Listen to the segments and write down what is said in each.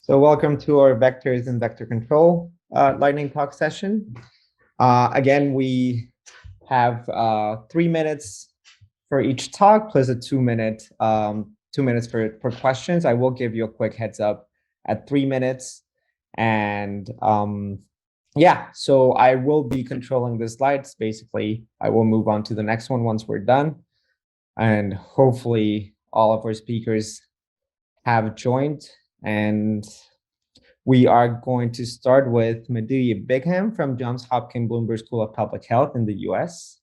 So welcome to our vectors and vector control lightning talk session. Again, we have 3 minutes for each talk plus a 2 minute 2 minutes for questions. I will give you a quick heads up at 3 minutes. And yeah, so I will be controlling the slides. Basically, I will move on to the next one once we're done. And hopefully all of our speakers have joined. And we are going to start with Mahdiyeh Bihgham from Johns Hopkins Bloomberg School of Public Health in the US.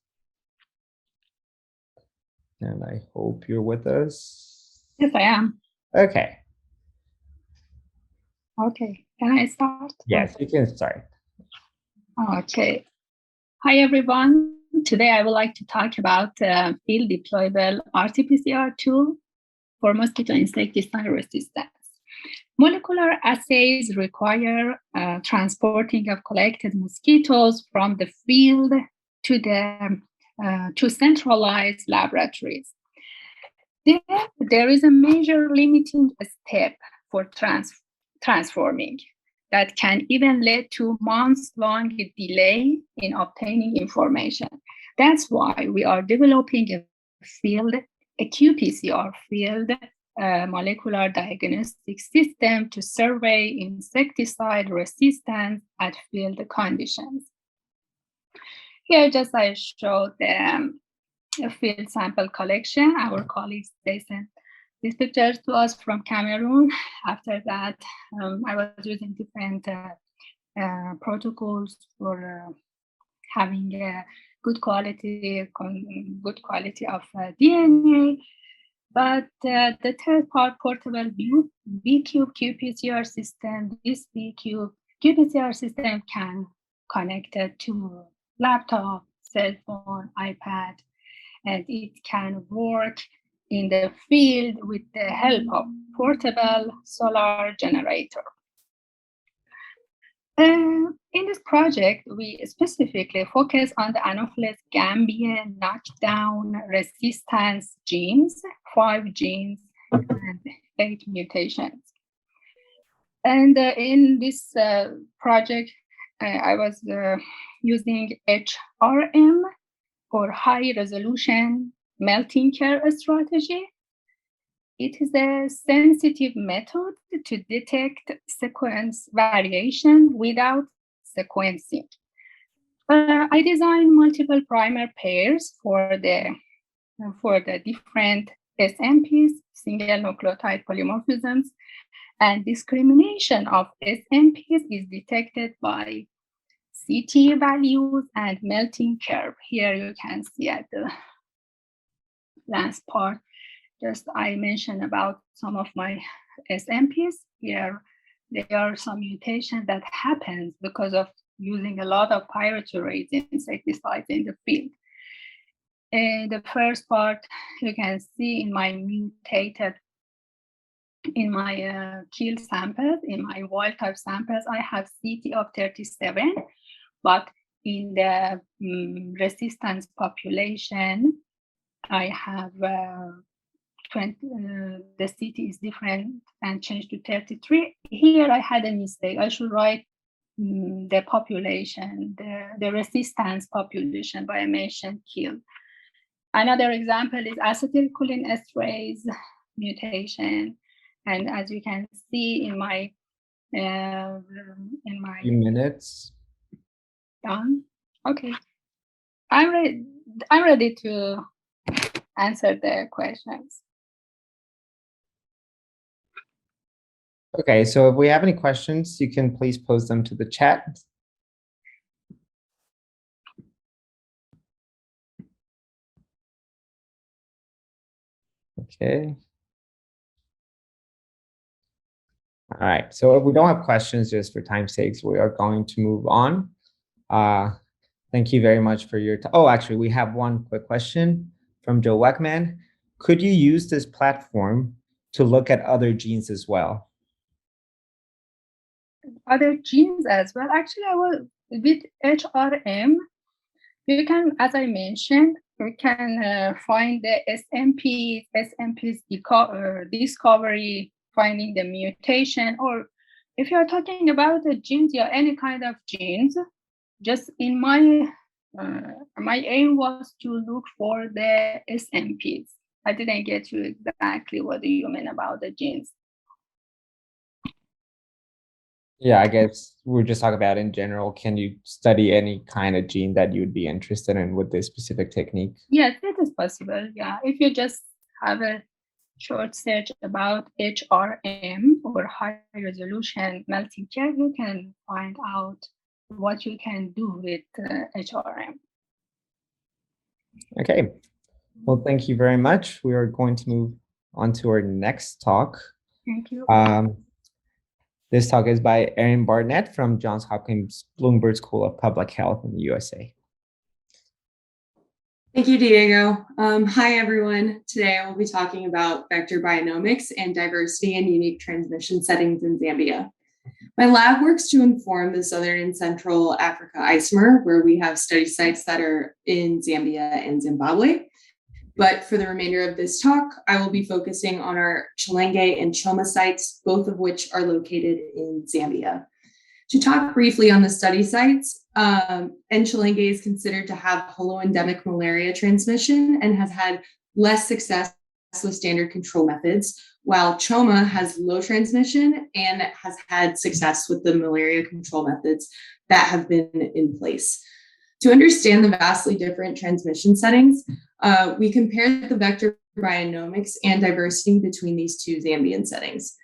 And I hope you're with us. Yes, I am. Okay. Okay, can I start? Yes, you can start. Okay. Hi, everyone. Today, I would like to talk about field deployable RT-PCR tool for mosquito insecticide resistance. Molecular assays require transporting of collected mosquitoes from the field to centralized laboratories. There is a major limiting step for transforming that can even lead to months-long delay in obtaining information. That's why we are developing a qPCR field molecular diagnostic system to survey insecticide resistance at field conditions. Here, just I showed the field sample collection. Our colleagues, they sent these pictures to us from Cameroon. After that, I was using different protocols for having good quality of DNA. But the third part, portable B-Cube qPCR system, this B-Cube qPCR system can connect it to laptop, cell phone, iPad, and it can work in the field with the help of portable solar generator. In this project, we specifically focus on the Anopheles gambia knockdown resistance genes, 5 genes and 8 mutations. And in this project, I was using HRM for high resolution melting care strategy. It is a sensitive method to detect sequence variation without sequencing. I designed multiple primer pairs for the different SNPs, single nucleotide polymorphisms, and discrimination of SNPs is detected by CT values and melting curve. Here you can see at the last part. Just I mentioned about some of my SNPs. Here, there are some mutations that happens because of using a lot of pyrethroids insecticides in the field. In the first part, you can see in my kill samples, in my wild type samples, I have CT of 37, but in the resistance population, I have the CT is different and changed to 33. Here I had a mistake. I should write the population, the resistance population, but I mentioned kill. Another example is acetylcholine esterase mutation, and as you can see in my Few minutes. Done. Okay, I'm ready to answer the questions. Okay, so if we have any questions, you can please post them to the chat. Okay. All right, so if we don't have questions, just for time's sake, we are going to move on. Thank you very much for your time. Oh, actually, we have one quick question from Joe Wagman. Could you use this platform to look at other genes as well? Other genes as well. Actually, I was with HRM. You can, as I mentioned, you can find the SNPs discovery, finding the mutation, or If you're talking about the genes, yeah, any kind of genes, just in my my aim was to look for the SMPs. I didn't get you exactly what do you mean about the genes. Yeah, I guess we're just talking about in general. Can you study any kind of gene that you would be interested in with this specific technique? Yes, it is possible. Yeah, if you just have a short search about HRM or high resolution melting curve, you can find out what you can do with HRM. Okay. Well, thank you very much. We are going to move on to our next talk. Thank you. This talk is by Erin Barnett from Johns Hopkins Bloomberg School of Public Health in the USA. Thank you, Diego. Hi, everyone. Today I will be talking about vector bionomics and diversity in unique transmission settings in Zambia. My lab works to inform the Southern and Central Africa ICEMR, where we have study sites that are in Zambia and Zimbabwe. But for the remainder of this talk, I will be focusing on our Nchelenge and Choma sites, both of which are located in Zambia. To talk briefly on the study sites, Nchelenge is considered to have holoendemic malaria transmission and has had less success with standard control methods, while Choma has low transmission and has had success with the malaria control methods that have been in place. To understand the vastly different transmission settings, we compared the vector bionomics and diversity between these two Zambian settings.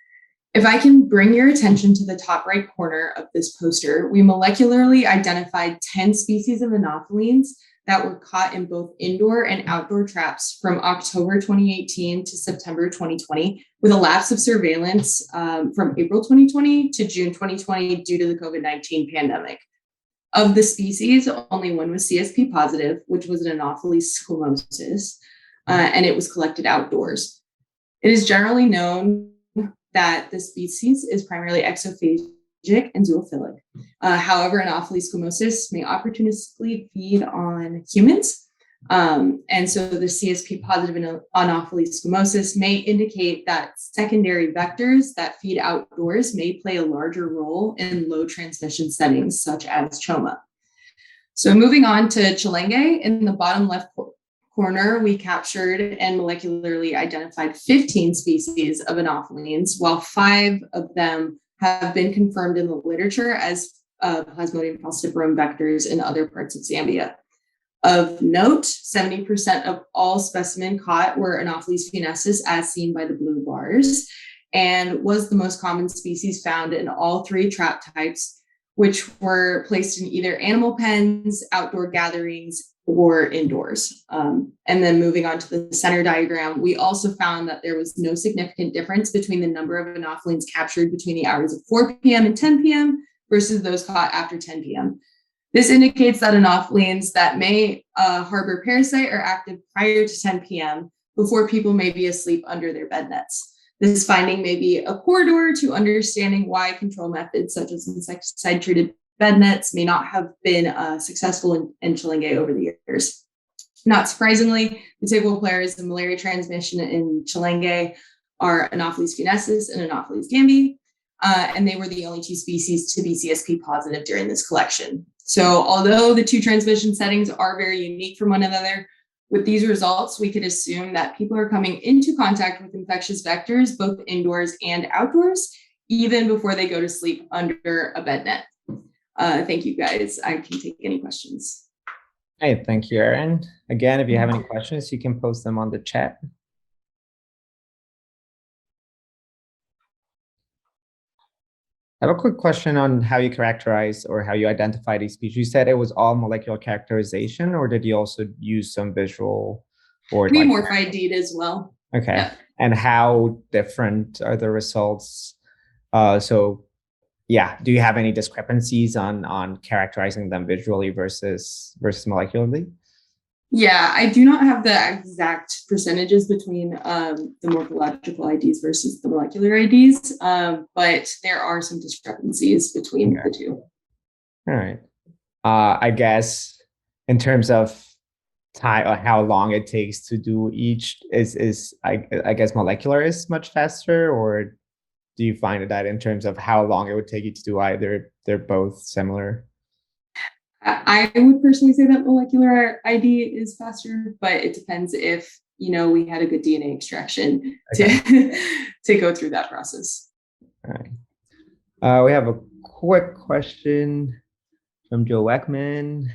If I can bring your attention to the top right corner of this poster, we molecularly identified 10 species of anophelines that were caught in both indoor and outdoor traps from October 2018 to September 2020, with a lapse of surveillance from April 2020 to June 2020 due to the COVID-19 pandemic. Of the species, only one was CSP positive, which was an Anopheles squamosus, and it was collected outdoors. It is generally known that the species is primarily exophagic and zoophilic. However, Anopheles squamosus may opportunistically feed on humans. And so the CSP positive Anopheles squamosus may indicate that secondary vectors that feed outdoors may play a larger role in low transmission settings, such as Choma. So moving on to Nchelenge, in the bottom left corner, we captured and molecularly identified 15 species of anophelines, while 5 of them have been confirmed in the literature as Plasmodium falciparum vectors in other parts of Zambia. Of note, 70% of all specimens caught were Anopheles funescis, as seen by the blue bars, and was the most common species found in all 3 trap types, which were placed in either animal pens, outdoor gatherings, or indoors. And then moving on to the center diagram, we also found that there was no significant difference between the number of anophelines captured between the hours of 4 p.m. and 10 p.m. versus those caught after 10 p.m. This indicates that anophelines that may harbor parasite are active prior to 10 p.m. before people may be asleep under their bed nets. This finding may be a corridor to understanding why control methods such as insecticide-treated bed nets may not have been successful in Nchelenge over the years. Not surprisingly, the typical players of malaria transmission in Nchelenge are Anopheles funescis and Anopheles gambiae, and they were the only 2 species to be CSP positive during this collection. So although the 2 transmission settings are very unique from one another, with these results, we could assume that people are coming into contact with infectious vectors, both indoors and outdoors, even before they go to sleep under a bed net. Thank you, guys. I can take any questions. Hey, thank you, Erin. Again, if you have any questions, you can post them on the chat. I have a quick question on how you characterize or how you identify these species. You said it was all molecular characterization, or did you also use some visual or We morph ID'd as well. Okay. Yeah. And how different are the results? So yeah, do you have any discrepancies on characterizing them visually versus molecularly? Yeah, I do not have the exact percentages between the morphological IDs versus the molecular IDs, but there are some discrepancies between the two. All right. I guess in terms of time or how long it takes to do each I guess molecular is much faster, or do you find that in terms of how long it would take you to do either? They're both similar. I would personally say that molecular ID is faster, but it depends if, we had a good DNA extraction to go through that process. All right. We have a quick question from Joe Wagman.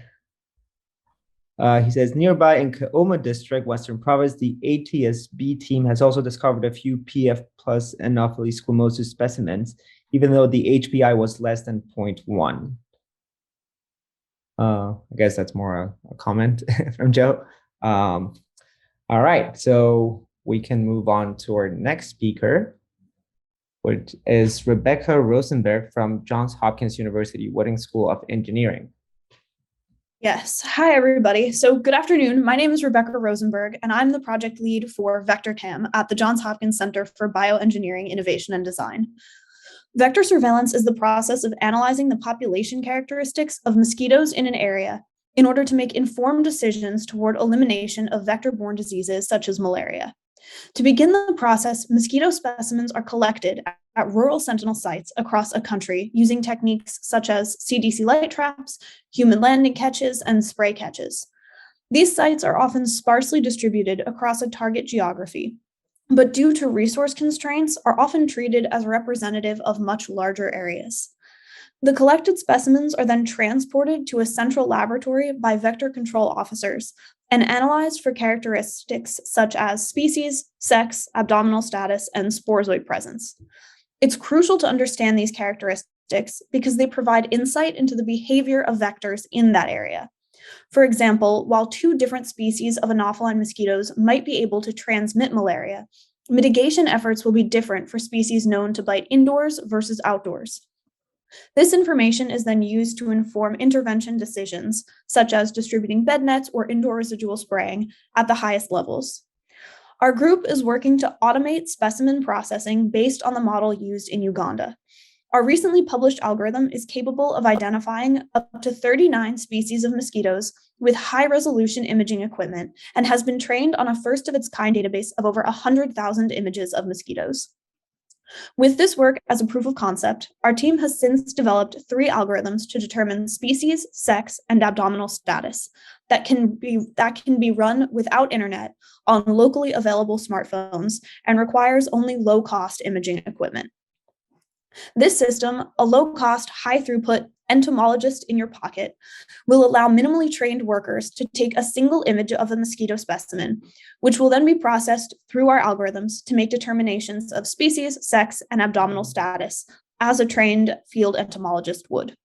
He says, nearby in Nchelenge District, Western Province, the ATSB team has also discovered a few PF plus Anopheles squamosus specimens, even though the HPI was less than 0.1. I guess that's more a comment from Joe. All right, so we can move on to our next speaker, which is Rebecca Rosenberg from Johns Hopkins University Wooding School of Engineering. Yes. Hi, everybody. So good afternoon. My name is Rebecca Rosenberg, and I'm the project lead for VectorTam at the Johns Hopkins Center for Bioengineering, Innovation, and Design. Vector surveillance is the process of analyzing the population characteristics of mosquitoes in an area in order to make informed decisions toward elimination of vector-borne diseases such as malaria. To begin the process, mosquito specimens are collected at rural sentinel sites across a country using techniques such as CDC light traps, human landing catches, and spray catches. These sites are often sparsely distributed across a target geography, but due to resource constraints, are often treated as representative of much larger areas. The collected specimens are then transported to a central laboratory by vector control officers and analyzed for characteristics such as species, sex, abdominal status, and sporozoid presence. It's crucial to understand these characteristics because they provide insight into the behavior of vectors in that area. For example, while two different species of Anopheline mosquitoes might be able to transmit malaria, mitigation efforts will be different for species known to bite indoors versus outdoors. This information is then used to inform intervention decisions, such as distributing bed nets or indoor residual spraying at the highest levels. Our group is working to automate specimen processing based on the model used in Uganda. Our recently published algorithm is capable of identifying up to 39 species of mosquitoes with high-resolution imaging equipment and has been trained on a first-of-its-kind database of over 100,000 images of mosquitoes. With this work as a proof of concept, our team has since developed 3 algorithms to determine species, sex, and abdominal status that can be run without internet on locally available smartphones and requires only low-cost imaging equipment. This system, a low-cost, high-throughput entomologist in your pocket, will allow minimally trained workers to take a single image of a mosquito specimen, which will then be processed through our algorithms to make determinations of species, sex, and abdominal status, as a trained field entomologist would.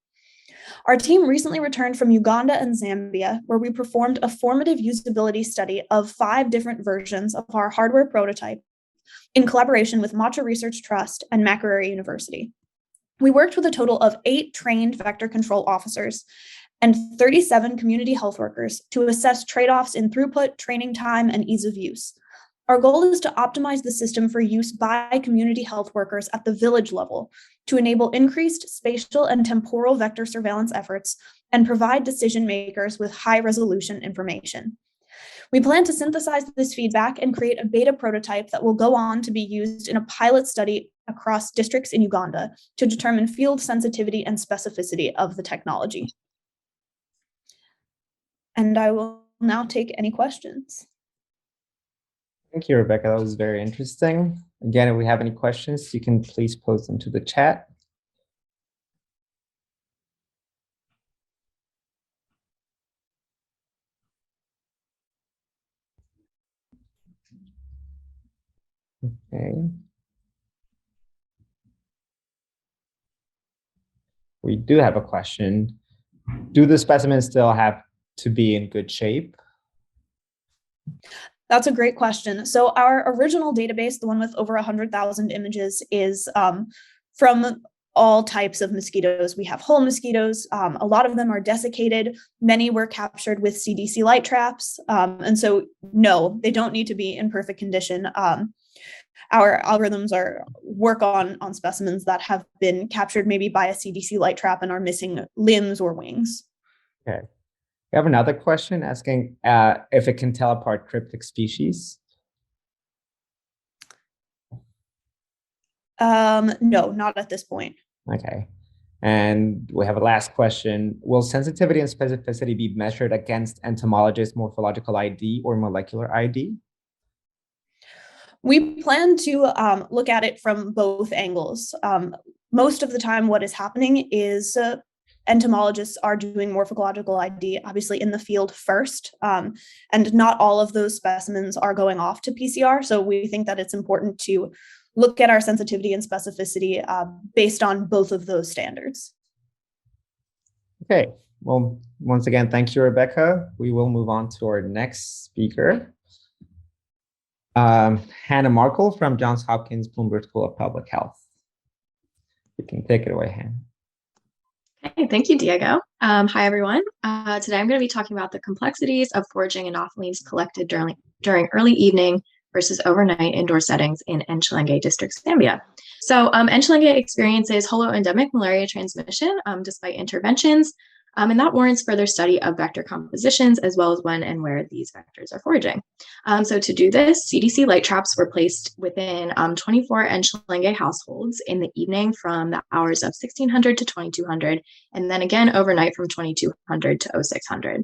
Our team recently returned from Uganda and Zambia, where we performed a formative usability study of 5 different versions of our hardware prototype in collaboration with Malaria Research Trust and Makerere University. We worked with a total of 8 trained vector control officers and 37 community health workers to assess trade-offs in throughput, training time, and ease of use. Our goal is to optimize the system for use by community health workers at the village level to enable increased spatial and temporal vector surveillance efforts and provide decision makers with high-resolution information. We plan to synthesize this feedback and create a beta prototype that will go on to be used in a pilot study across districts in Uganda to determine field sensitivity and specificity of the technology. And I will now take any questions. Thank you, Rebecca. That was very interesting. Again, if we have any questions, you can please post them to the chat. Okay. We do have a question. Do the specimens still have to be in good shape? That's a great question. So our original database, the one with over 100,000 images, is from all types of mosquitoes. We have whole mosquitoes. A lot of them are desiccated. Many were captured with CDC light traps. And so, no, they don't need to be in perfect condition. Our algorithms work on specimens that have been captured maybe by a CDC light trap and are missing limbs or wings. Okay. We have another question asking if it can tell apart cryptic species. No, not at this point. Okay. And we have a last question. Will sensitivity and specificity be measured against entomologist morphological ID or molecular ID? We plan to look at it from both angles. Most of the time, what is happening is entomologists are doing morphological ID, obviously in the field first, and not all of those specimens are going off to PCR. So we think that it's important to look at our sensitivity and specificity based on both of those standards. Okay, well, once again, thank you, Rebecca. We will move on to our next speaker. Hannah Markle from Johns Hopkins Bloomberg School of Public Health. You can take it away, Hannah. Hey, thank you, Diego. Hi, everyone. Today I'm going to be talking about the complexities of foraging anophelines collected during early evening versus overnight indoor settings in Nchelenge District, Zambia. So Nchelenge experiences holoendemic malaria transmission despite interventions, and that warrants further study of vector compositions as well as when and where these vectors are foraging. So to do this, CDC light traps were placed within 24 Nchelenge households in the evening from the hours of 1600 to 2200, and then again overnight from 2200 to 0600.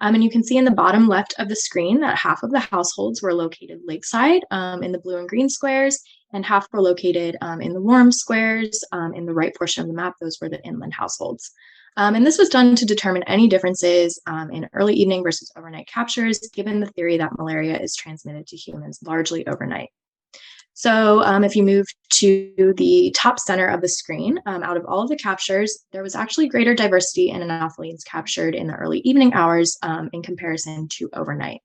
And you can see in the bottom left of the screen that half of the households were located lakeside in the blue and green squares, and half were located in the warm squares in the right portion of the map. Those were the inland households. And this was done to determine any differences in early evening versus overnight captures, given the theory that malaria is transmitted to humans largely overnight. So if you move to the top center of the screen, out of all of the captures, there was actually greater diversity in anophelines captured in the early evening hours in comparison to overnight.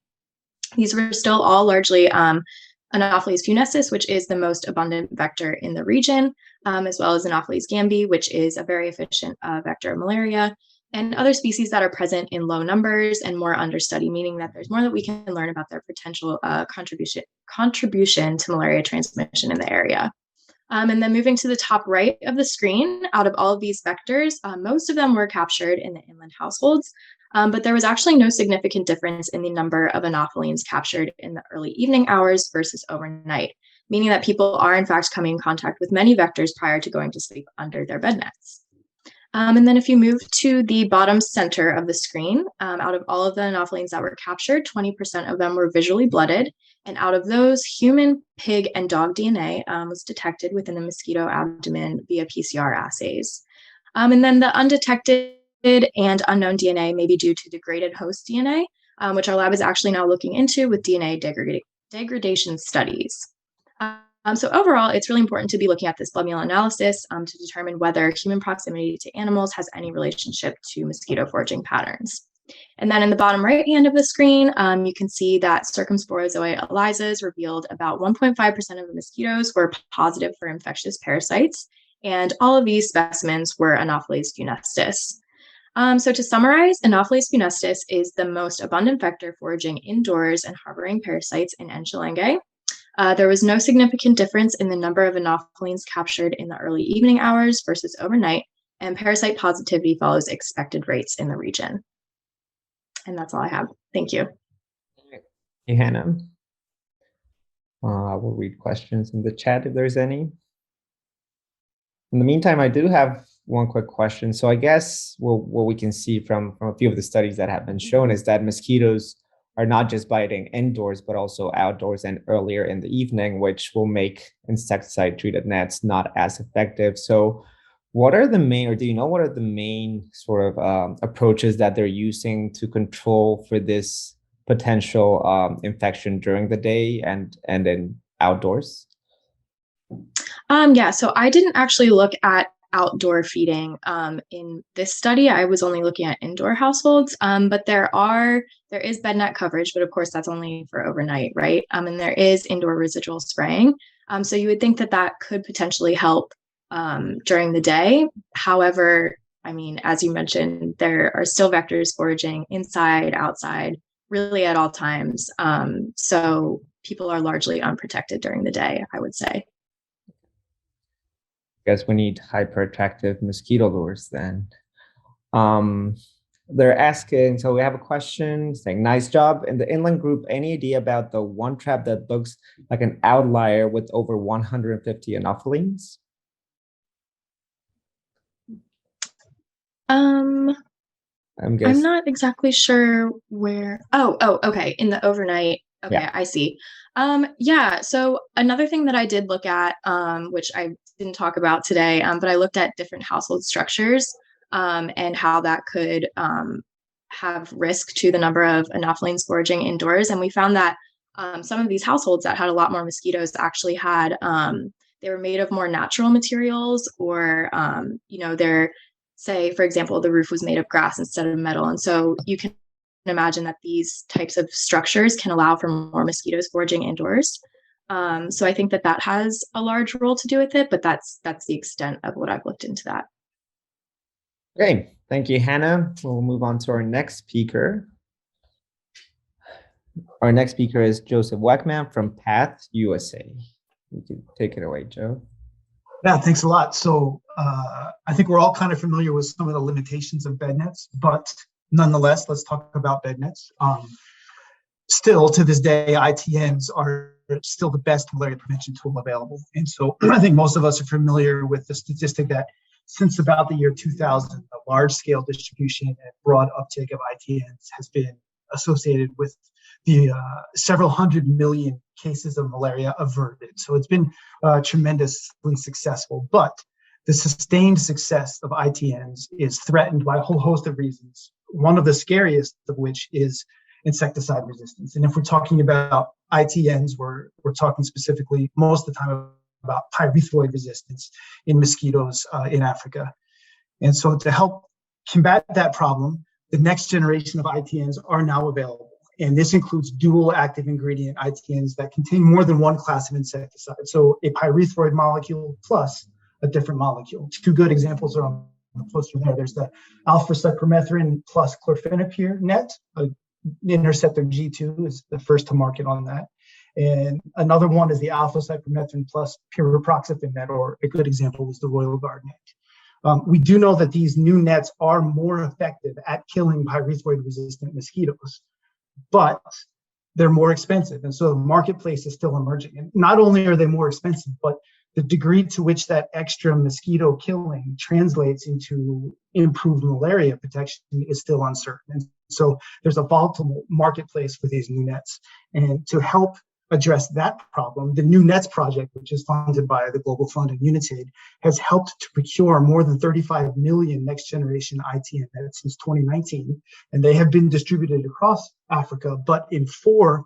These were still all largely Anopheles funescis, which is the most abundant vector in the region, as well as Anopheles gambiae, which is a very efficient vector of malaria, and other species that are present in low numbers and more understudy, meaning that there's more that we can learn about their potential contribution to malaria transmission in the area. And then moving to the top right of the screen, out of all of these vectors, most of them were captured in the inland households, but there was actually no significant difference in the number of anophelines captured in the early evening hours versus overnight, meaning that people are in fact coming in contact with many vectors prior to going to sleep under their bed nets. And then if you move to the bottom center of the screen, out of all of the anophelines that were captured, 20% of them were visually blooded. And out of those, human, pig, and dog DNA was detected within the mosquito abdomen via PCR assays. And then the undetected and unknown DNA may be due to degraded host DNA, which our lab is actually now looking into with DNA degradation studies. So overall, it's really important to be looking at this blood meal analysis to determine whether human proximity to animals has any relationship to mosquito foraging patterns. And then in the bottom right hand of the screen, you can see that circumsporozoa ELISAs revealed about 1.5% of the mosquitoes were positive for infectious parasites, and all of these specimens were Anopheles funescis. So to summarize, Anopheles funescis is the most abundant vector foraging indoors and harboring parasites in Nchelenge. There was no significant difference in the number of anophelines captured in the early evening hours versus overnight, and parasite positivity follows expected rates in the region. And that's all I have. Thank you. Hey, Hannah. We'll read questions in the chat if there's any. In the meantime, I do have one quick question. So I guess what we can see from a few of the studies that have been shown is that mosquitoes are not just biting indoors, but also outdoors and earlier in the evening, which will make insecticide-treated nets not as effective. So what are the main, or do you know what are the main sort of approaches that they're using to control for this potential infection during the day and then outdoors? Yeah, so I didn't actually look at outdoor feeding in this study. I was only looking at indoor households, but there is bed net coverage, but of course that's only for overnight, right? And there is indoor residual spraying. So you would think that that could potentially help during the day. However, I mean, as you mentioned, there are still vectors foraging inside, outside, really at all times. So people are largely unprotected during the day, I would say. I guess we need hyper attractive mosquito lures then. they're asking, so we have a question saying, nice job. In the inland group, any idea about the one trap that looks like an outlier with over 150 anophelines? I'm not exactly sure where. Okay. In the overnight. Okay, yeah. I see. Yeah. So another thing that I did look at, which I didn't talk about today, but I looked at different household structures, and how that could have risk to the number of anophelines foraging indoors. And we found that some of these households that had a lot more mosquitoes actually had, they were made of more natural materials, or they're, say, for example, the roof was made of grass instead of metal. And so you can imagine that these types of structures can allow for more mosquitoes foraging indoors. So I think that has a large role to do with it, but that's the extent of what I've looked into that. Great. Thank you, Hannah. We'll move on to our next speaker. Our next speaker is Joseph Wagman from PATH USA. You can take it away, Joe. Yeah, thanks a lot. So I think we're all kind of familiar with some of the limitations of bed nets, but nonetheless, let's talk about bed nets. Still, to this day, ITNs are still the best malaria prevention tool available. And so I think most of us are familiar with the statistic that since about the year 2000, the large-scale distribution and broad uptake of ITNs has been associated with the several hundred million cases of malaria averted. So it's been tremendously successful, but the sustained success of ITNs is threatened by a whole host of reasons. One of the scariest of which is insecticide resistance. And if we're talking about ITNs, we're talking specifically most of the time about pyrethroid resistance in mosquitoes in Africa. And so to help combat that problem, the next generation of ITNs are now available. And this includes dual active ingredient ITNs that contain more than one class of insecticide. So a pyrethroid molecule plus a different molecule. Two good examples are on the poster there. There's the alpha-cypermethrin plus chlorphenapyr net. Interceptor G2 is the first to market on that. And another one is the alpha-cypermethrin plus pyriproxyfen net, or a good example was the Royal Guard net. We do know that these new nets are more effective at killing pyrethroid-resistant mosquitoes, but they're more expensive. And so the marketplace is still emerging. And not only are they more expensive, but the degree to which that extra mosquito killing translates into improved malaria protection is still uncertain. And so there's a volatile marketplace for these new nets. And to help address that problem, the New Nets Project, which is funded by the Global Fund and UNITAID, has helped to procure more than 35 million next generation ITN nets since 2019. And they have been distributed across Africa, but in 4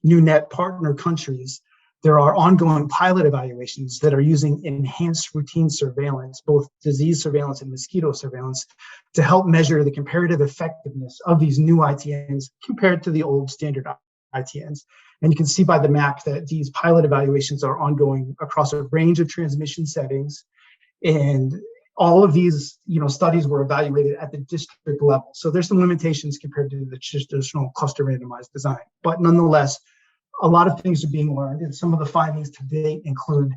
New Net partner countries, there are ongoing pilot evaluations that are using enhanced routine surveillance, both disease surveillance and mosquito surveillance, to help measure the comparative effectiveness of these new ITNs compared to the old standard ITNs. And you can see by the map that these pilot evaluations are ongoing across a range of transmission settings. And all of these, studies were evaluated at the district level. So there's some limitations compared to the traditional cluster randomized design. But nonetheless, a lot of things are being learned. And some of the findings to date include,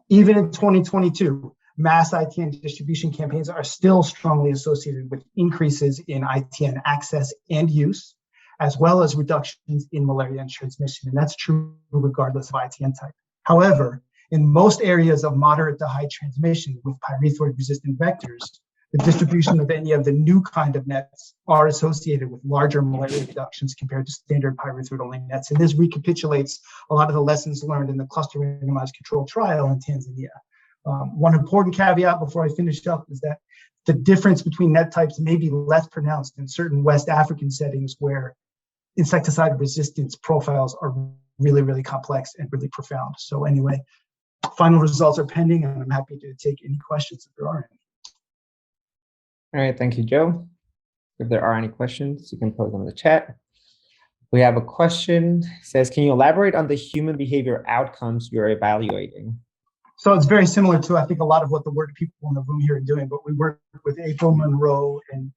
even in 2022, mass ITN distribution campaigns are still strongly associated with increases in ITN access and use, as well as reductions in malaria and transmission. And that's true regardless of ITN type. However, in most areas of moderate to high transmission with pyrethroid-resistant vectors, the distribution of any of the new kind of nets are associated with larger malaria reductions compared to standard pyrethroid-only nets. And this recapitulates a lot of the lessons learned in the cluster randomized controlled trial in Tanzania. One important caveat before I finish up is that the difference between net types may be less pronounced in certain West African settings where insecticide resistance profiles are really, really complex and really profound. So anyway, final results are pending, and I'm happy to take any questions if there are any. All right, thank you, Joe. If there are any questions, you can post them in the chat. We have a question. It says, can you elaborate on the human behavior outcomes you're evaluating? So it's very similar to, I think, a lot of what the work people in the room here are doing, but we work with April Monroe and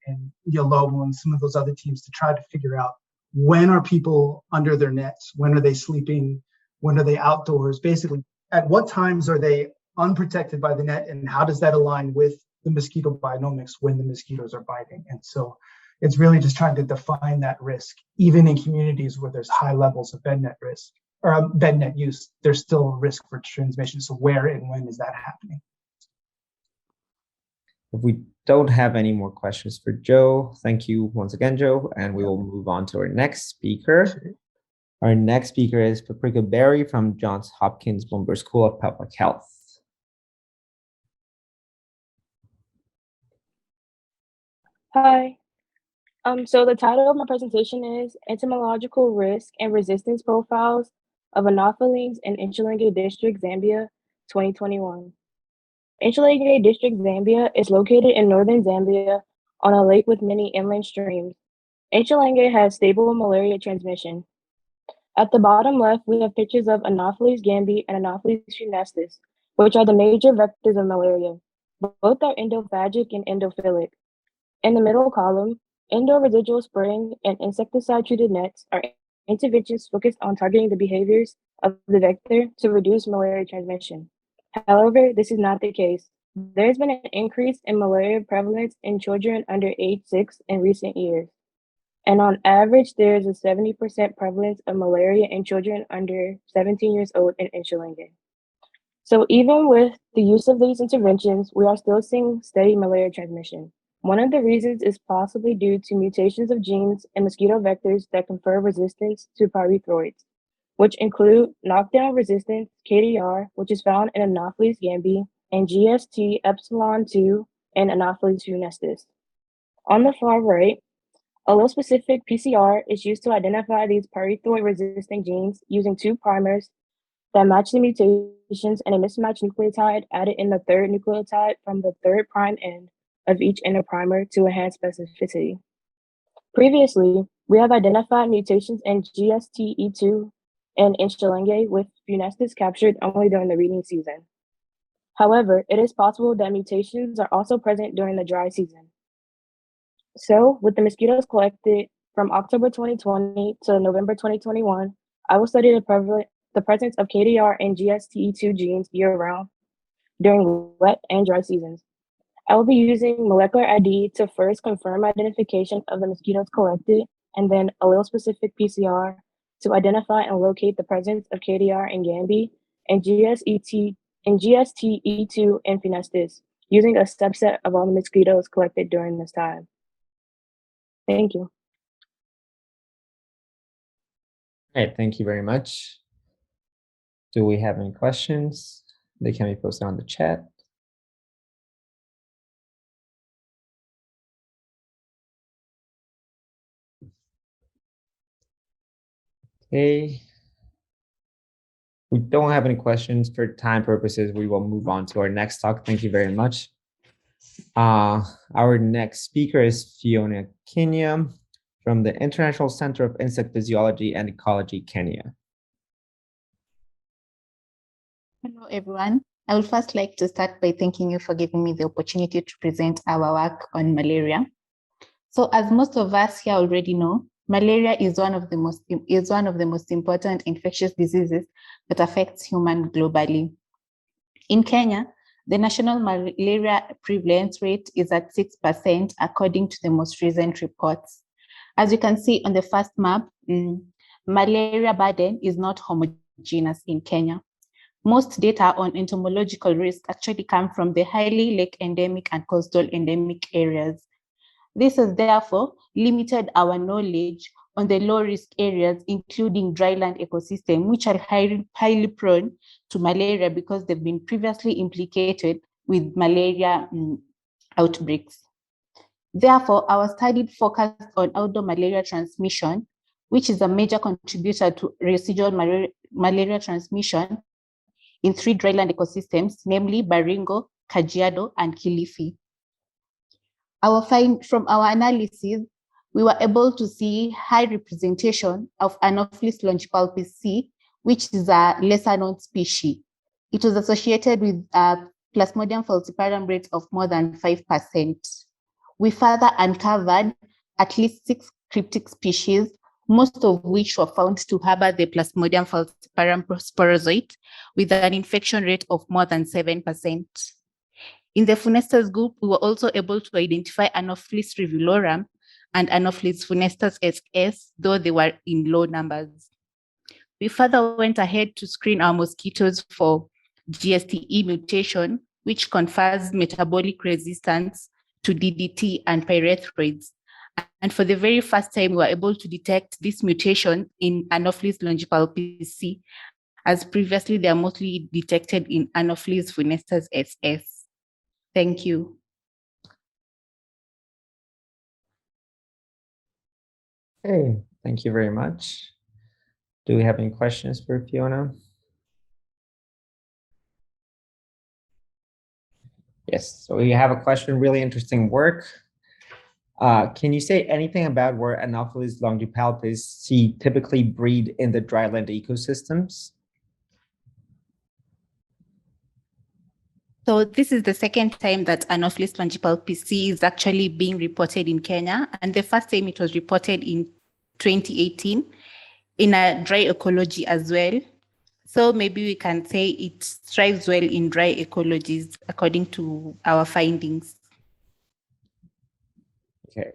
Yalobo and some of those other teams to try to figure out, when are people under their nets? When are they sleeping? When are they outdoors? Basically, at what times are they unprotected by the net, and how does that align with the mosquito bionomics when the mosquitoes are biting? And so, It's really just trying to define that risk. Even in communities where there's high levels of bed net risk or bed net use, there's still a risk for transmission. So where and when is that happening? If we don't have any more questions for Joe, thank you once again, Joe, and we will move on to our next speaker. Our next speaker is Paprika Barry from Johns Hopkins Bloomberg School of Public Health. Hi. So the title of my presentation is Entomological Risk and Resistance Profiles of Anophelines in Nchelenge District, Zambia, 2021. Nchelenge District, Zambia is located in northern Zambia on a lake with many inland streams. Nchelenge has stable malaria transmission. At the bottom left, we have pictures of Anopheles gambiae and Anopheles funestus, which are the major vectors of malaria. Both are endophagic and endophilic. In the middle column, indoor residual spraying and insecticide-treated nets are interventions focused on targeting the behaviors of the vector to reduce malaria transmission. However, this is not the case. There has been an increase in malaria prevalence in children under age 6 in recent years. And on average, there is a 70% prevalence of malaria in children under 17 years old in Nchelenge. So even with the use of these interventions, we are still seeing steady malaria transmission. One of the reasons is possibly due to mutations of genes and mosquito vectors that confer resistance to pyrethroids, which include knockdown resistance, KDR, which is found in Anopheles gambiae, and GST epsilon 2 in Anopheles funestus. On the far right, allele-specific PCR is used to identify these pyrethroid-resistant genes using 2 primers that match the mutations and a mismatched nucleotide added in the third nucleotide from the third prime end of each inner primer to enhance specificity. Previously, we have identified mutations in GSTE2 and Nchelenge with funestus captured only during the breeding season. However, it is possible that mutations are also present during the dry season. So, with the mosquitoes collected from October 2020 to November 2021, I will study the presence of KDR and GSTE2 genes year-round during wet and dry seasons. I will be using molecular ID to first confirm identification of the mosquitoes collected, and then allele-specific PCR to identify and locate the presence of KDR in gambiae and GSTE2 in funestus, using a subset of all the mosquitoes collected during this time. Thank you. All right, thank you very much. Do we have any questions? They can be posted on the chat. Okay. We don't have any questions. For time purposes, we will move on to our next talk. Thank you very much. Our next speaker is Fiona Kinya from the International Center of Insect Physiology and Ecology, Kenya. Hello, everyone. I would first like to start by thanking you for giving me the opportunity to present our work on malaria. So as most of us here already know, malaria is one of the most important infectious diseases that affects humans globally. In Kenya, the national malaria prevalence rate is at 6% according to the most recent reports. As you can see on the first map, malaria burden is not homogeneous in Kenya. Most data on entomological risk actually come from the highly lake endemic and coastal endemic areas. This has therefore limited our knowledge on the low-risk areas, including dryland ecosystem, which are highly prone to malaria because they've been previously implicated with malaria outbreaks. Therefore, our study focused on outdoor malaria transmission, which is a major contributor to residual malaria transmission in 3 dryland ecosystems, namely Baringo, Kajiado, and Kilifi. From our analysis, we were able to see high representation of Anopheles longipalpis C, which is a lesser known species. It was associated with a Plasmodium falciparum rate of more than 5%. We further uncovered at least 6 cryptic species, most of which were found to harbor the Plasmodium falciparum sporozoite with an infection rate of more than 7%. In the funestus group, we were also able to identify Anopheles rivulorum, and Anopheles funestus SS, though they were in low numbers. We further went ahead to screen our mosquitoes for GSTE mutation, which confers metabolic resistance to DDT and pyrethroids. And for the very first time, we were able to detect this mutation in Anopheles longipalpisi, as previously they are mostly detected in Anopheles funestus SS. Thank you. Okay, thank you very much. Do we have any questions for Fiona? Yes, so we have a question, really interesting work. Can you say anything about where Anopheles longipalpisi typically breed in the dryland ecosystems? So this is the second time that Anopheles longipalpisi is actually being reported in Kenya. And the first time it was reported in 2018 in a dry ecology as well. So maybe we can say it thrives well in dry ecologies according to our findings. Okay.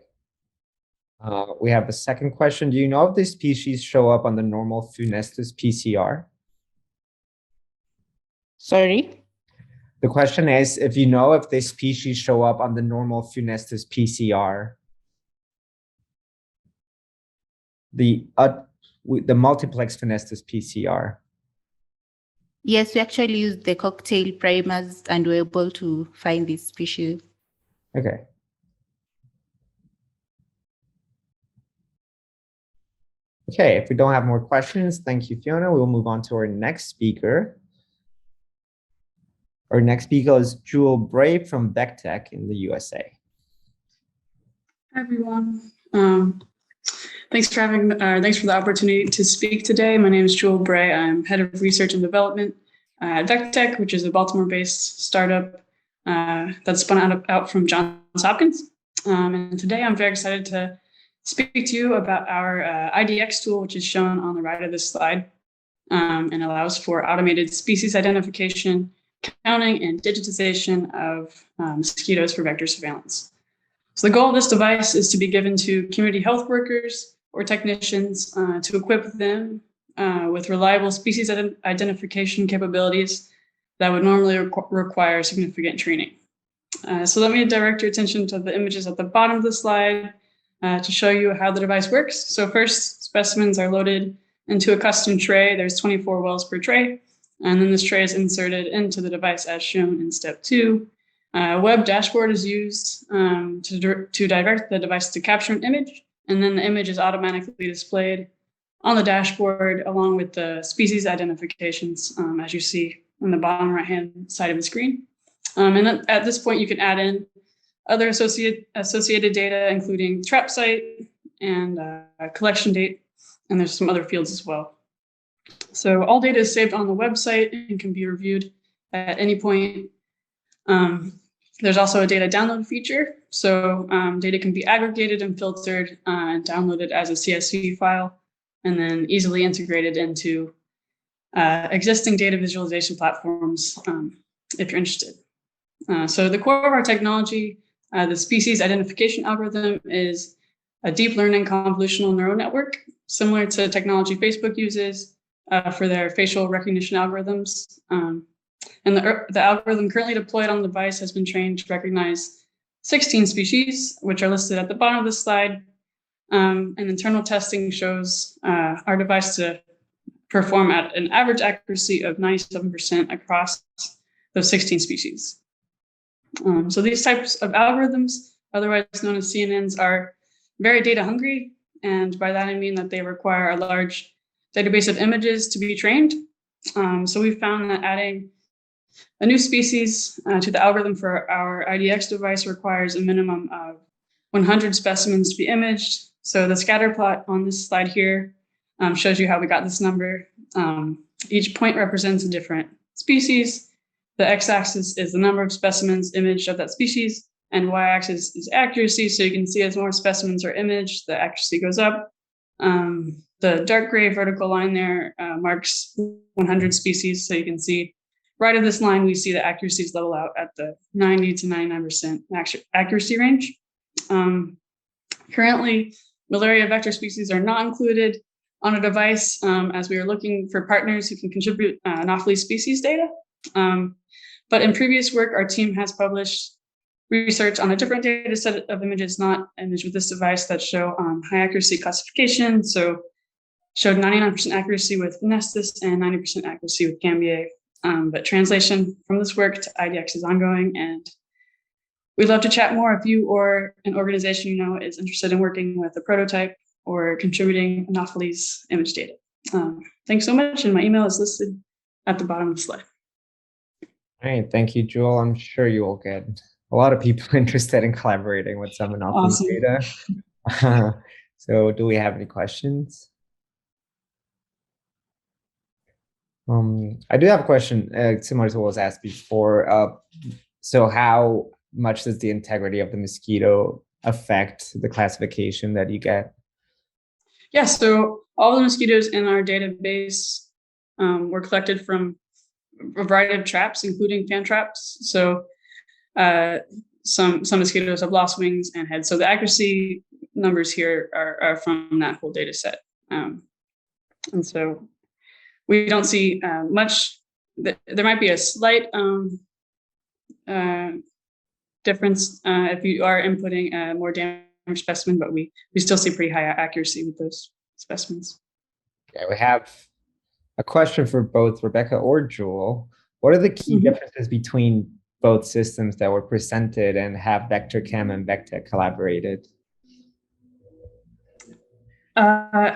We have a second question. Do you know if these species show up on the normal Funestus PCR? Sorry? The question is if you know if these species show up on the normal Funestus PCR. The multiplex Funestus PCR. Yes, we actually used the cocktail primers and were able to find this species. Okay. Okay, if we don't have more questions, thank you, Fiona. We'll move on to our next speaker. Our next speaker is Jewell Brey from Tech in the USA. Hi, everyone. Thanks for the opportunity to speak today. My name is Jewell Brey. I'm head of research and development at Tech, which is a Baltimore-based startup that's spun out from Johns Hopkins. And today I'm very excited to speak to you about our IDX tool, which is shown on the right of this slide, and allows for automated species identification, counting, and digitization of mosquitoes for vector surveillance. So the goal of this device is to be given to community health workers or technicians to equip them with reliable species identification capabilities that would normally require significant training. So let me direct your attention to the images at the bottom of the slide to show you how the device works. So first, specimens are loaded into a custom tray. There's 24 wells per tray. And then this tray is inserted into the device as shown in step 2. A web dashboard is used to direct the device to capture an image, and then the image is automatically displayed on the dashboard along with the species identifications, as you see on the bottom right-hand side of the screen. And at this point, you can add in other associated data, including trap site and collection date, and there's some other fields as well. So all data is saved on the website and can be reviewed at any point. There's also a data download feature. So data can be aggregated and filtered and downloaded as a CSV file, and then easily integrated into existing data visualization platforms if you're interested. So the core of our technology, the species identification algorithm, is a deep learning convolutional neural network, similar to technology Facebook uses for their facial recognition algorithms. And the algorithm currently deployed on the device has been trained to recognize 16 species, which are listed at the bottom of the slide. And internal testing shows our device to perform at an average accuracy of 97% across those 16 species. So these types of algorithms, otherwise known as CNNs, are very data hungry. And by that, I mean that they require a large database of images to be trained. So we found that adding a new species to the algorithm for our IDX device requires a minimum of 100 specimens to be imaged. So the scatter plot on this slide here shows you how we got this number. Each point represents a different species. The x-axis is the number of specimens imaged of that species, and y-axis is accuracy. So you can see as more specimens are imaged, the accuracy goes up. The dark gray vertical line there marks 100 species. So you can see right of this line, we see the accuracies level out at the 90 to 99% accuracy range. Currently, malaria vector species are not included on a device as we are looking for partners who can contribute Anopheles species data. But in previous work, our team has published research on a different data set of images not imaged with this device that show high accuracy classification. So showed 99% accuracy with Nestis and 90% accuracy with Gambier. But translation from this work to IDX is ongoing, and we'd love to chat more if you or an organization you know is interested in working with a prototype or contributing Anopheles image data. Thanks so much, and my email is listed at the bottom of the slide. All right, thank you, Jewell. I'm sure you will get a lot of people interested in collaborating with some Anopheles data. So do we have any questions? I do have a question similar to what was asked before. So how much does the integrity of the mosquito affect the classification that you get? Yeah, so all the mosquitoes in our database were collected from a variety of traps, including fan traps. So some mosquitoes have lost wings and heads. So the accuracy numbers here are from that whole data set. And so we don't see much. There might be a slight difference if you are inputting a more damaged specimen, but we still see pretty high accuracy with those specimens. Okay, we have a question for both Rebecca or Jewell. What are the key differences between both systems that were presented, and have VectorChem and VecTech collaborated?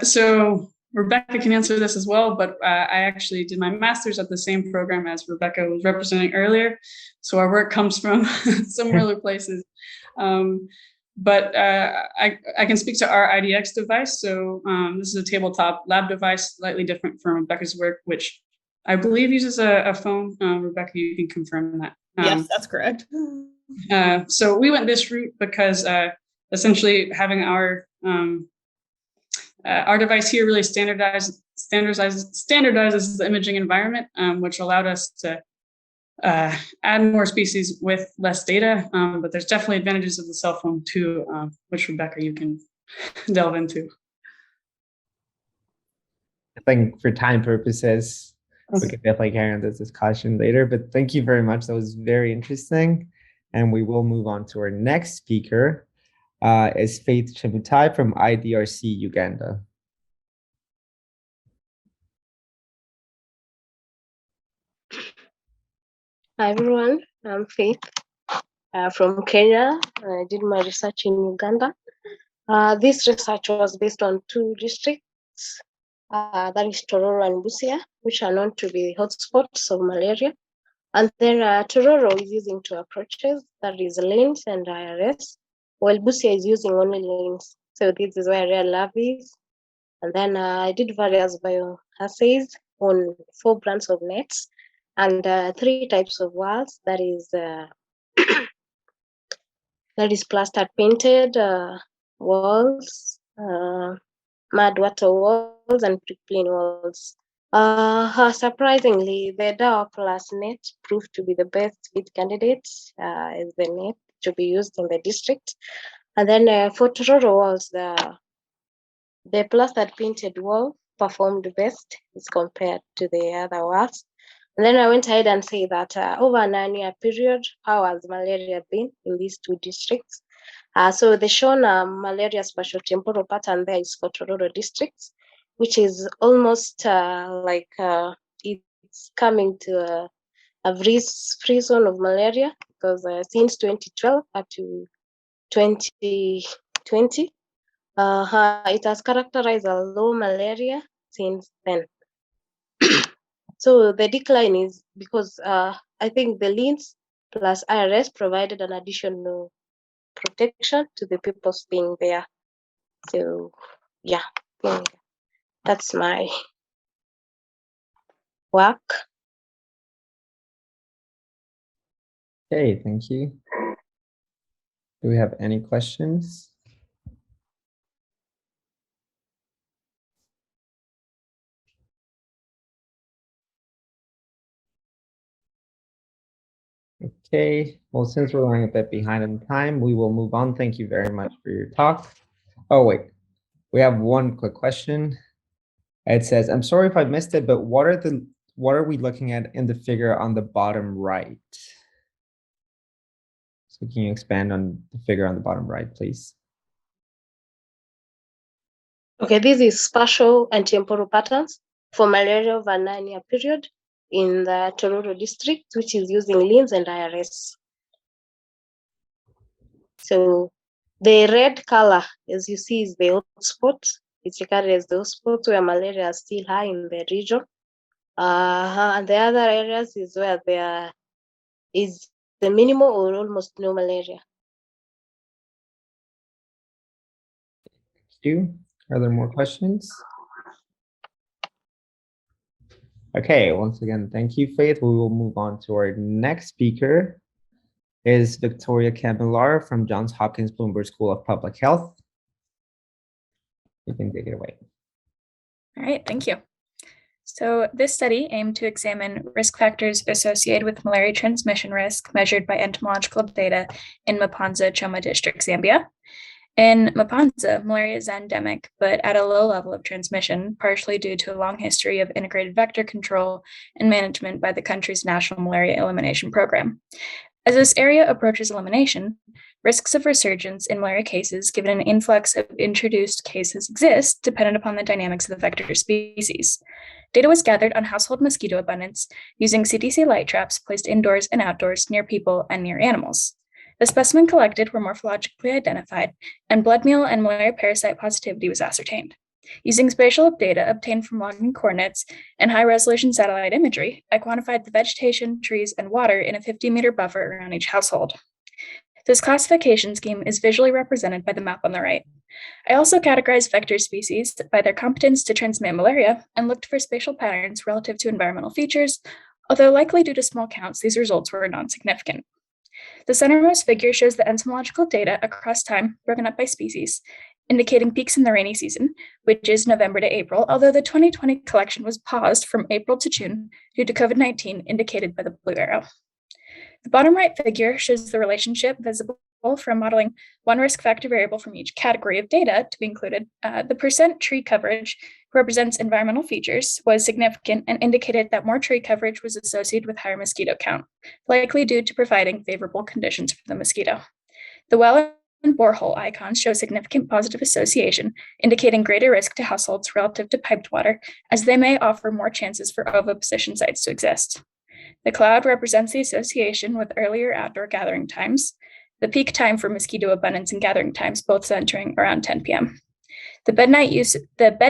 So Rebecca can answer this as well, but I actually did my master's at the same program as Rebecca was representing earlier. So our work comes from similar places. But I can speak to our IDX device. So this is a tabletop lab device, slightly different from Rebecca's work, which I believe uses a phone. Rebecca, you can confirm that. Yes, that's correct. So we went this route because essentially having our device here really standardizes the imaging environment, which allowed us to add more species with less data. But there's definitely advantages of the cell phone too, which Rebecca, you can delve into. I think for time purposes, we could definitely carry on this discussion later, but thank you very much. That was very interesting. And we will move on to our next speaker, is Faith Chemutai from IDRC, Uganda. Hi everyone, I'm Faith from Kenya. I did my research in Uganda. This research was based on two districts, that is Tororo and Busia, which are known to be hotspots of malaria. And then Tororo is using two approaches, that is lanes and IRS, while Busia is using only lanes. So this is where rare larvae is. And then I did various bioassays on 4 brands of nets and 3 types of walls, that is plastered painted walls, mud water walls, and plain walls. Surprisingly, the DAO plus net proved to be the best fit candidate as the net to be used in the district. And then for Tororo walls, the plastered painted wall performed best as compared to the other walls. And then I went ahead and say that over a 9-year period, how has malaria been in these two districts? So the shown malaria spatial temporal pattern there is for Tororo districts, which is almost like it's coming to a free zone of malaria, because since 2012 up to 2020, it has characterized a low malaria since then. So the decline is because I think the LINs plus IRS provided an additional protection to the people staying there. So yeah, that's my work. Okay, thank you. Do we have any questions? Okay, well, since we're running a bit behind in time, we will move on. Thank you very much for your talk. Oh, wait. We have one quick question. It says, I'm sorry if I missed it, but what are we looking at in the figure on the bottom right? So can you expand on the figure on the bottom right, please? Okay, this is spatial and temporal patterns for malaria over a 9-year period in the Tororo district, which is using LIMS and IRS. So the red color, as you see, is the hotspot. It's regarded as the hotspot where malaria is still high in the region. And the other areas is where there is the minimal or almost no malaria. Thank you. Are there more questions? Okay, once again, thank you, Faith. We will move on to our next speaker is Victoria Kamiliar from Johns Hopkins Bloomberg School of Public Health. You can take it away. All right, thank you. So this study aimed to examine risk factors associated with malaria transmission risk measured by entomological data in Mapanza, Choma District, Zambia. In Mapanza, malaria is endemic, but at a low level of transmission, partially due to a long history of integrated vector control and management by the country's National Malaria Elimination Program. As this area approaches elimination, risks of resurgence in malaria cases, given an influx of introduced cases, exist dependent upon the dynamics of the vector species. Data was gathered on household mosquito abundance using CDC light traps placed indoors and outdoors near people and near animals. The specimen collected were morphologically identified, and blood meal and malaria parasite positivity was ascertained. Using spatial data obtained from logging coordinates and high-resolution satellite imagery, I quantified the vegetation, trees, and water in a 50-meter buffer around each household. This classification scheme is visually represented by the map on the right. I also categorized vector species by their competence to transmit malaria and looked for spatial patterns relative to environmental features, although likely due to small counts, these results were non-significant. The centermost figure shows the entomological data across time broken up by species, indicating peaks in the rainy season, which is November to April, although the 2020 collection was paused from April to June due to COVID-19, indicated by the blue arrow. The bottom right figure shows the relationship visible from modeling one risk factor variable from each category of data to be included. The percent tree coverage represents environmental features was significant and indicated that more tree coverage was associated with higher mosquito count, likely due to providing favorable conditions for the mosquito. The well and borehole icons show significant positive association, indicating greater risk to households relative to piped water, as they may offer more chances for oviposition sites to exist. The cloud represents the association with earlier outdoor gathering times, the peak time for mosquito abundance and gathering times, both centering around 10 p.m. The bed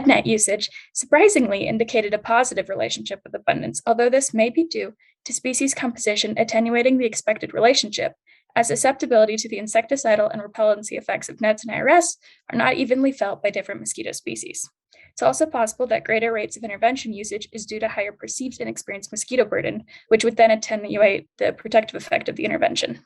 net usage surprisingly indicated a positive relationship with abundance, although this may be due to species composition attenuating the expected relationship, as susceptibility to the insecticidal and repellency effects of nets and IRS are not evenly felt by different mosquito species. It's also possible that greater rates of intervention usage is due to higher perceived and experienced mosquito burden, which would then attenuate the protective effect of the intervention.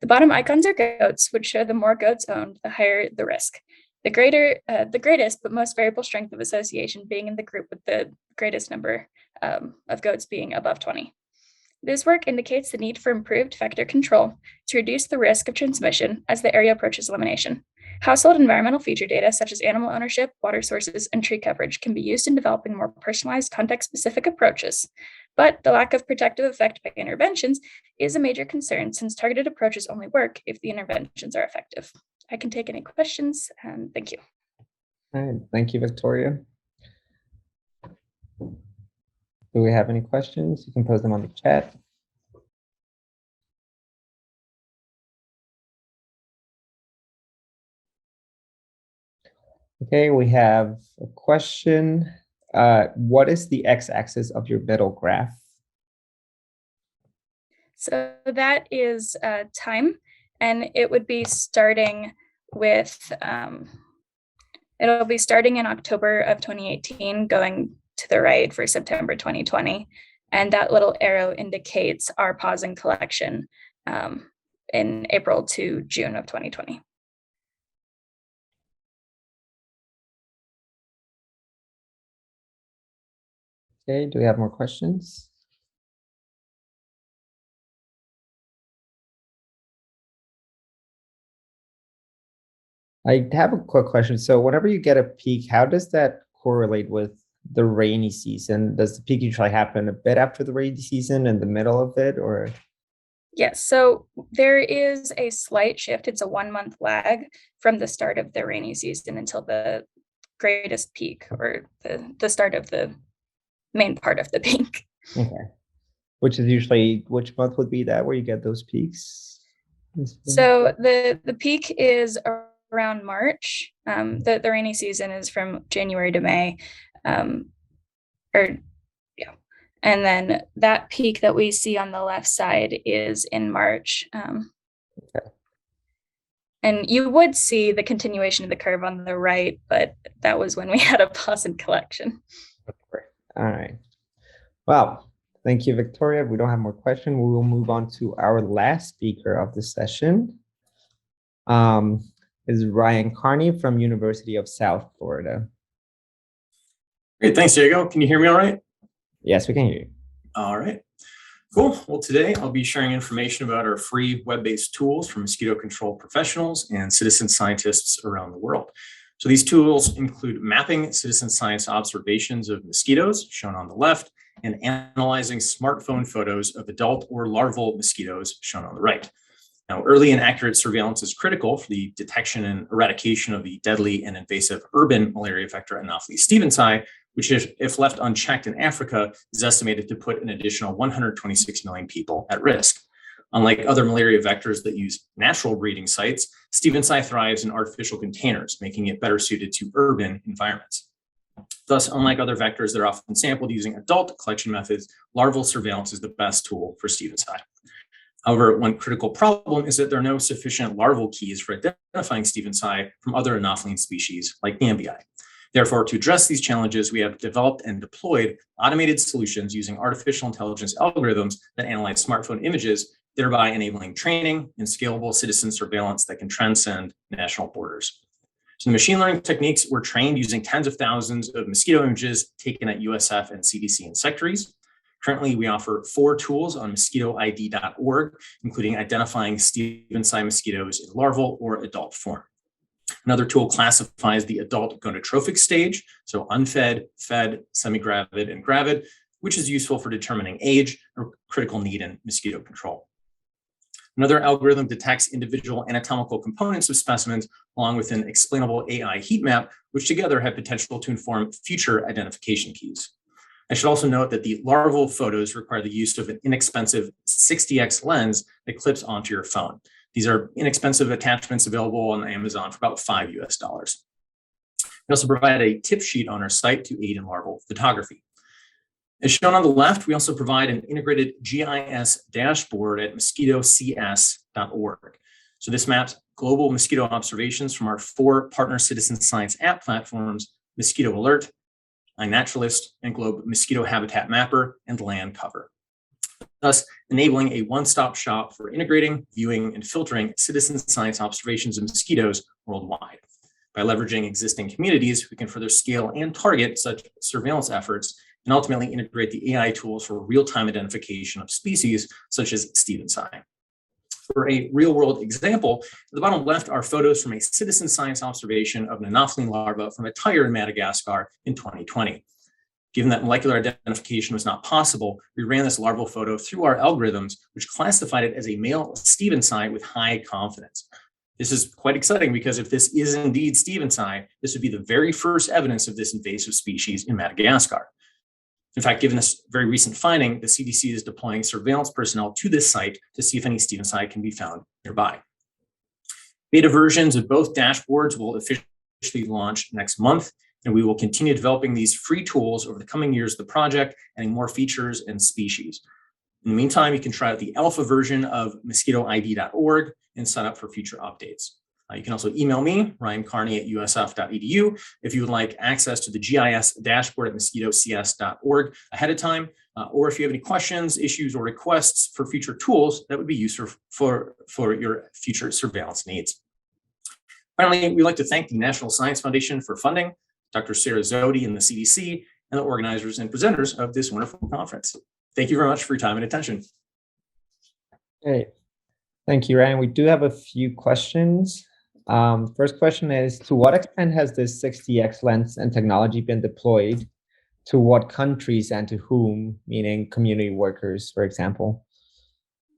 The bottom icons are goats, which show the more goats owned, the higher the risk. The greatest but most variable strength of association being in the group with the greatest number of goats being above 20. This work indicates the need for improved vector control to reduce the risk of transmission as the area approaches elimination. Household environmental feature data such as animal ownership, water sources, and tree coverage can be used in developing more personalized, context-specific approaches. But the lack of protective effect by interventions is a major concern, since targeted approaches only work if the interventions are effective. I can take any questions, and thank you. All right, thank you, Victoria. Do we have any questions? You can post them on the chat. Okay, we have a question. What is the x-axis of your Biddle graph? So that is time, and it would be starting with, it'll be starting in October of 2018, going to the right for September 2020. And that little arrow indicates our pause in collection in April to June of 2020. Okay, do we have more questions? I have a quick question. So whenever you get a peak, how does that correlate with the rainy season? Does the peak usually happen a bit after the rainy season, in the middle of it, or? Yes, so there is a slight shift. It's a 1 month lag from the start of the rainy season until the greatest peak, or the start of the main part of the peak. Okay. Which is usually, which month would be that where you get those peaks? So the peak is around March. The rainy season is from January to May. And then that peak that we see on the left side is in March. Okay. And you would see the continuation of the curve on the right, but that was when we had a pause in collection. All right. Well, thank you, Victoria. If we don't have more questions, we will move on to our last speaker of the session. Is Ryan Carney from University of South Florida. Great, thanks, Diego. Can you hear me all right? Yes, we can hear you. All right, cool. Well, today I'll be sharing information about our free web-based tools for mosquito control professionals and citizen scientists around the world. So these tools include mapping citizen science observations of mosquitoes, shown on the left, and analyzing smartphone photos of adult or larval mosquitoes, shown on the right. Now, early and accurate surveillance is critical for the detection and eradication of the deadly and invasive urban malaria vector Anopheles stevensii, which, if left unchecked in Africa, is estimated to put an additional 126 million people at risk. Unlike other malaria vectors that use natural breeding sites, stevensii thrives in artificial containers, making it better suited to urban environments. Thus, unlike other vectors that are often sampled using adult collection methods, larval surveillance is the best tool for stevensii. However, one critical problem is that there are no sufficient larval keys for identifying stevensii from other anopheline species like Zambia. Therefore, to address these challenges, we have developed and deployed automated solutions using artificial intelligence algorithms that analyze smartphone images, thereby enabling training and scalable citizen surveillance that can transcend national borders. So the machine learning techniques were trained using tens of thousands of mosquito images taken at USF and CDC insectaries. Currently, we offer 4 tools on mosquitoid.org, including identifying stevensii mosquitoes in larval or adult form. Another tool classifies the adult gonotrophic stage, so unfed, fed, semi-gravid, and gravid, which is useful for determining age or critical need in mosquito control. Another algorithm detects individual anatomical components of specimens along with an explainable AI heat map, which together have potential to inform future identification keys. I should also note that the larval photos require the use of an inexpensive 60x lens that clips onto your phone. These are inexpensive attachments available on Amazon for about $5 US. We also provide a tip sheet on our site to aid in larval photography. As shown on the left, we also provide an integrated GIS dashboard at mosquitocs.org. So this maps global mosquito observations from our 4 partner citizen science app platforms, Mosquito Alert, iNaturalist, and Globe Mosquito Habitat Mapper, and Land Cover, thus enabling a one-stop shop for integrating, viewing, and filtering citizen science observations of mosquitoes worldwide. By leveraging existing communities, we can further scale and target such surveillance efforts and ultimately integrate the AI tools for real-time identification of species such as stevensii. For a real-world example, at the bottom left are photos from a citizen science observation of an anopheline larva from a tire in Madagascar in 2020. Given that molecular identification was not possible, we ran this larval photo through our algorithms, which classified it as a male stevensii with high confidence. This is quite exciting because if this is indeed stevensii, this would be the very first evidence of this invasive species in Madagascar. In fact, given this very recent finding, the CDC is deploying surveillance personnel to this site to see if any stevensii can be found nearby. Beta versions of both dashboards will officially launch next month, and we will continue developing these free tools over the coming years of the project, adding more features and species. In the meantime, you can try out the alpha version of mosquitoid.org and sign up for future updates. You can also email me, ryancarney@usf.edu, if you would like access to the GIS dashboard at mosquitocs.org ahead of time, or if you have any questions, issues, or requests for future tools that would be useful for your future surveillance needs. Finally, we'd like to thank the National Science Foundation for funding, Dr. Sarah Zodi and the CDC, and the organizers and presenters of this wonderful conference. Thank you very much for your time and attention. Great. Thank you, Ryan. We do have a few questions. First question is, to what extent has this 6DX lens and technology been deployed? To what countries and to whom, meaning community workers, for example?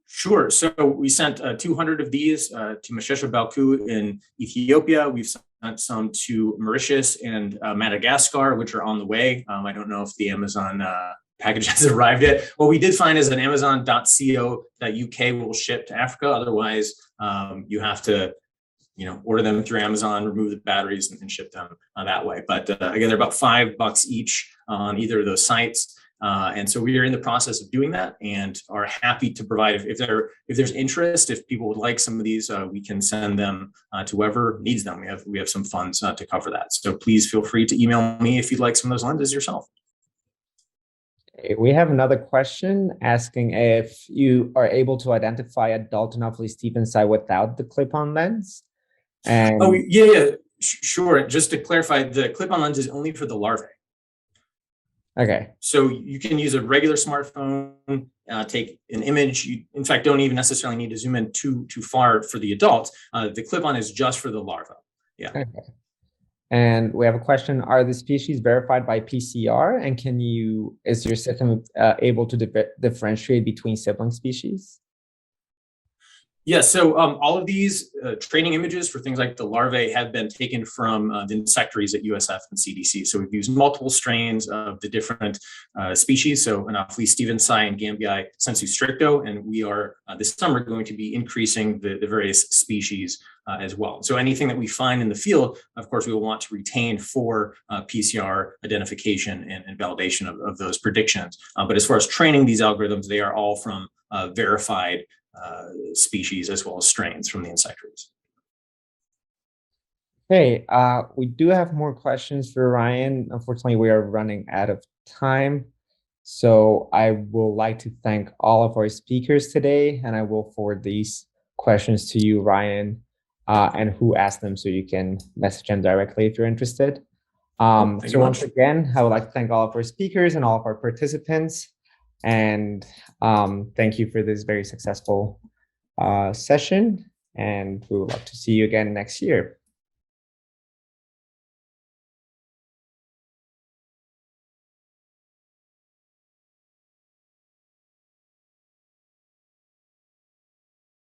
Sure. So we sent 200 of these to Mashesha Balku in Ethiopia. We've sent some to Mauritius and Madagascar, which are on the way. I don't know if the Amazon package has arrived yet. What we did find is an amazon.co.uk will ship to Africa. Otherwise, you have to order them through Amazon, remove the batteries, and ship them that way. But again, they're about $5 each on either of those sites. And so we are in the process of doing that and are happy to provide, if there's interest, if people would like some of these, we can send them to whoever needs them. We have some funds to cover that. So please feel free to email me if you'd like some of those lenses yourself. We have another question asking if you are able to identify adult Anopheles stevensii without the clip-on lens. And Sure. Just to clarify, the clip-on lens is only for the larvae. Okay. So you can use a regular smartphone, take an image. You, in fact, don't even necessarily need to zoom in too far for the adults. The clip-on is just for the larva. Yeah. Okay. And we have a question: are the species verified by PCR? And is your system able to differentiate between sibling species? Yeah, so all of these training images for things like the larvae have been taken from the insectaries at USF and CDC. So we've used multiple strains of the different species, so Anopheles stevensii and Gambiae sensu stricto, and we are this summer going to be increasing the various species as well. So anything that we find in the field, of course, we will want to retain for PCR identification and validation of those predictions. But as far as training these algorithms, they are all from verified species as well as strains from the insectaries. Okay, we do have more questions for Ryan. Unfortunately, we are running out of time. So I would like to thank all of our speakers today, and I will forward these questions to you, Ryan, and who asked them, so you can message them directly if you're interested. So once again, I would like to thank all of our speakers and all of our participants, and thank you for this very successful session, and we would love to see you again next year.